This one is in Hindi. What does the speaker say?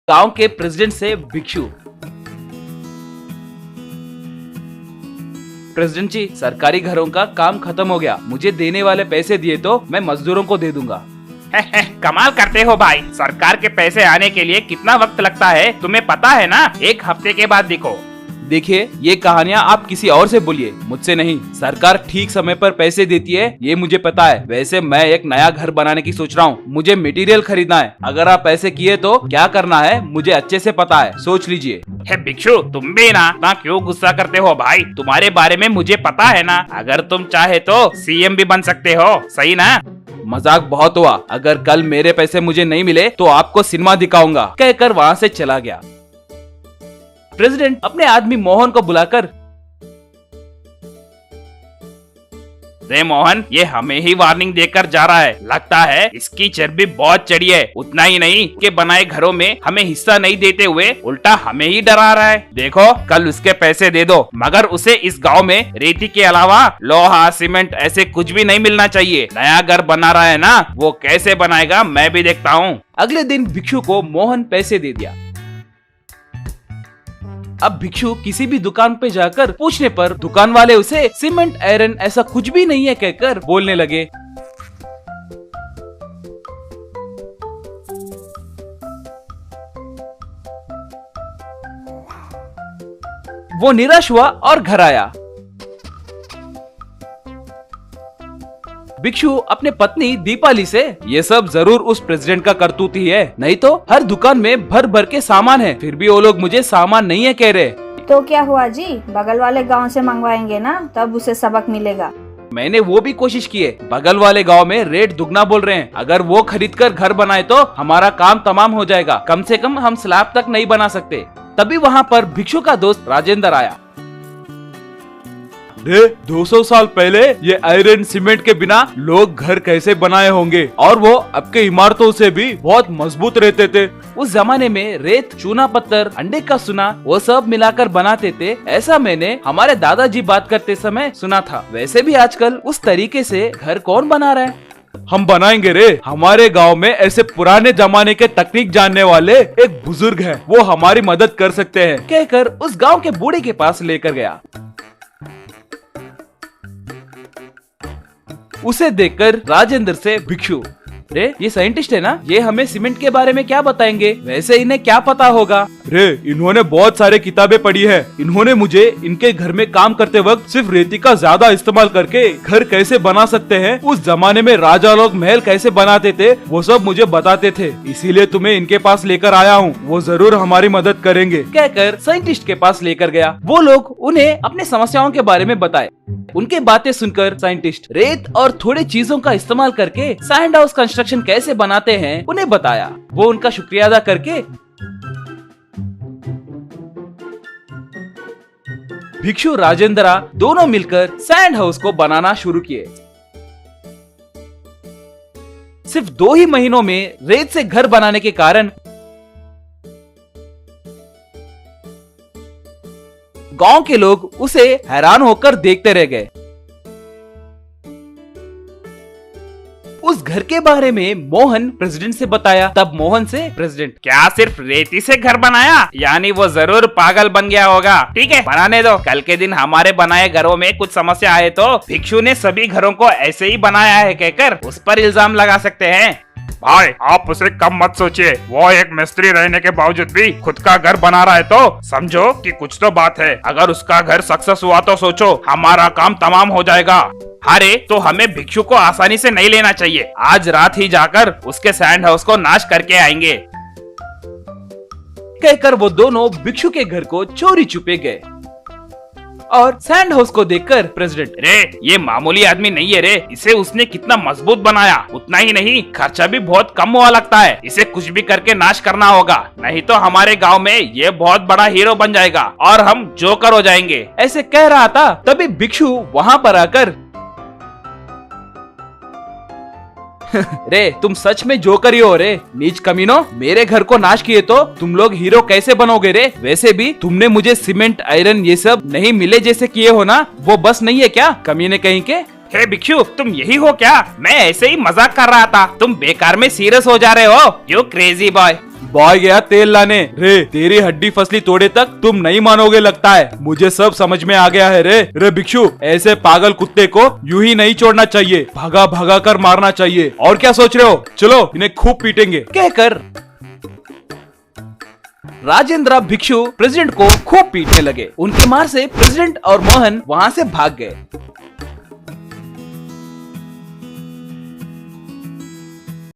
गांव के प्रेसिडेंट से भिक्षु। प्रेसिडेंट जी, सरकारी घरों का काम खत्म हो गया, मुझे देने वाले पैसे दिए तो मैं मजदूरों को दे दूंगा। कमाल करते हो भाई, सरकार के पैसे आने के लिए कितना वक्त लगता है तुम्हें पता है ना? 1 हफ्ते के बाद दिखो। देखिए, ये कहानियाँ आप किसी और से बोलिए, मुझसे नहीं। सरकार ठीक समय पर पैसे देती है, ये मुझे पता है। वैसे मैं एक नया घर बनाने की सोच रहा हूँ, मुझे मटेरियल खरीदना है। अगर आप पैसे किए तो क्या करना है मुझे अच्छे से पता है, सोच लीजिए। भिक्षु, तुम भी ना क्यों गुस्सा करते हो भाई? तुम्हारे बारे में मुझे पता है ना। अगर तुम चाहे तो सीएम भी बन सकते हो, सही ना? मजाक बहुत हुआ, अगर कल मेरे पैसे मुझे नहीं मिले तो आपको सिनेमा दिखाऊंगा, कहकर वहाँ से चला गया। प्रेसिडेंट अपने आदमी मोहन को बुलाकर, रे मोहन, ये हमें ही वार्निंग देकर जा रहा है। लगता है इसकी चर्बी बहुत चढ़ी है। उतना ही नहीं के बनाए घरों में हमें हिस्सा नहीं देते हुए उल्टा हमें ही डरा रहा है। देखो, कल उसके पैसे दे दो, मगर उसे इस गांव में रेती के अलावा लोहा, सीमेंट ऐसे कुछ भी नहीं मिलना चाहिए। नया घर बना रहा है ना, वो कैसे बनाएगा मैं भी देखता हूँ। अगले दिन भिक्षु को मोहन पैसे दे दिया। अब भिक्षु किसी भी दुकान पे जाकर पूछने पर दुकान वाले उसे सीमेंट, आयरन ऐसा कुछ भी नहीं है कहकर बोलने लगे। वो निराश हुआ और घर आया। भिक्षु अपने पत्नी दीपाली से, ये सब जरूर उस प्रेसिडेंट का करतूत ही है, नहीं तो हर दुकान में भर भर के सामान है, फिर भी वो लोग मुझे सामान नहीं है कह रहे। तो क्या हुआ जी, बगल वाले गांव से मंगवाएंगे ना, तब उसे सबक मिलेगा। मैंने वो भी कोशिश की है, बगल वाले गांव में रेट दुगना बोल रहे हैं। अगर वो खरीद कर घर बनाए तो हमारा काम तमाम हो जाएगा, कम से कम हम स्लैब तक नहीं बना सकते। तभी वहाँ पर भिक्षु का दोस्त राजेंद्र आया। 200 साल पहले ये आयरन सीमेंट के बिना लोग घर कैसे बनाए होंगे, और वो अब के इमारतों से भी बहुत मजबूत रहते थे। उस जमाने में रेत, चूना पत्थर, अंडे का सुना, वो सब मिलाकर बनाते थे, ऐसा मैंने हमारे दादाजी बात करते समय सुना था। वैसे भी आजकल उस तरीके से घर कौन बना रहा है? हम बनाएंगे रे, हमारे गांव में ऐसे पुराने जमाने के तकनीक जानने वाले एक बुजुर्ग हैं, वो हमारी मदद कर सकते हैं, कहकर उस गाँव के बूढ़े के पास लेकर गया। उसे देखकर राजेंद्र से भिक्षु, रे ये साइंटिस्ट है ना, ये हमें सीमेंट के बारे में क्या बताएंगे? वैसे इन्हें क्या पता होगा? रे इन्होंने बहुत सारे किताबें पढ़ी है, इन्होंने मुझे इनके घर में काम करते वक्त सिर्फ रेती का ज्यादा इस्तेमाल करके घर कैसे बना सकते हैं, उस जमाने में राजा लोग महल कैसे बनाते थे, वो सब मुझे बताते थे। इसीलिए तुम्हें इनके पास लेकर आया हूँ, वो जरूर हमारी मदद करेंगे, कहकर साइंटिस्ट के पास लेकर गया। वो लोग उन्हें अपनी समस्याओं के बारे में बताए। उनके बातें सुनकर साइंटिस्ट रेत और थोड़ी चीजों का इस्तेमाल करके सैंड हाउस कंस्ट्रक्शन कैसे बनाते हैं उन्हें बताया। वो उनका शुक्रिया अदा करके भिक्षु राजेंद्र दोनों मिलकर सैंड हाउस को बनाना शुरू किए। सिर्फ 2 ही महीनों में रेत से घर बनाने के कारण गांव के लोग उसे हैरान होकर देखते रह गए। उस घर के बारे में मोहन प्रेसिडेंट से बताया। तब मोहन से प्रेसिडेंट, क्या सिर्फ रेती से घर बनाया? यानी वो जरूर पागल बन गया होगा। ठीक है, बनाने दो। कल के दिन हमारे बनाए घरों में कुछ समस्या आए तो भिक्षु ने सभी घरों को ऐसे ही बनाया है कहकर उस पर इल्जाम लगा सकते हैं। भाई, आप उसे कम मत सोचिए। वो एक मिस्त्री रहने के बावजूद भी खुद का घर बना रहा है तो समझो कि कुछ तो बात है। अगर उसका घर सक्सेस हुआ तो सोचो हमारा काम तमाम हो जाएगा। अरे तो हमें भिक्षु को आसानी से नहीं लेना चाहिए। आज रात ही जाकर उसके सैंड हाउस को नाश करके आएंगे, कहकर वो दोनों भिक्षु के घर को चोरी छुपे गए। और सैंड हाउस को देखकर प्रेसिडेंट, रे ये मामूली आदमी नहीं है रे, इसे उसने कितना मजबूत बनाया। उतना ही नहीं, खर्चा भी बहुत कम हुआ लगता है। इसे कुछ भी करके नाश करना होगा, नहीं तो हमारे गांव में ये बहुत बड़ा हीरो बन जाएगा और हम जोकर हो जाएंगे। ऐसे कह रहा था, तभी भिक्षु वहाँ पर आकर रे तुम सच में जोकर ही हो रे, नीच कमीनो, मेरे घर को नाश किए तो तुम लोग हीरो कैसे बनोगे रे? वैसे भी तुमने मुझे सीमेंट, आयरन ये सब नहीं मिले जैसे किए हो ना, वो बस नहीं है क्या कमीने कहीं के? हे भिक्षु, तुम यही हो क्या? मैं ऐसे ही मजाक कर रहा था, तुम बेकार में सीरियस हो जा रहे हो। You crazy boy. बॉय गया तेल लाने। रे तेरी हड्डी फसली तोड़े तक तुम नहीं मानोगे लगता है। मुझे सब समझ में आ गया है रे। रे भिक्षु, ऐसे पागल कुत्ते को यूं ही नहीं छोड़ना चाहिए, भागा भागा कर मारना चाहिए। और क्या सोच रहे हो, चलो इन्हें खूब पीटेंगे। कहकर राजेंद्र भिक्षु प्रेसिडेंट को खूब पीटने लगे। उनकी मार से प्रेसिडेंट और मोहन वहाँ से भाग गए।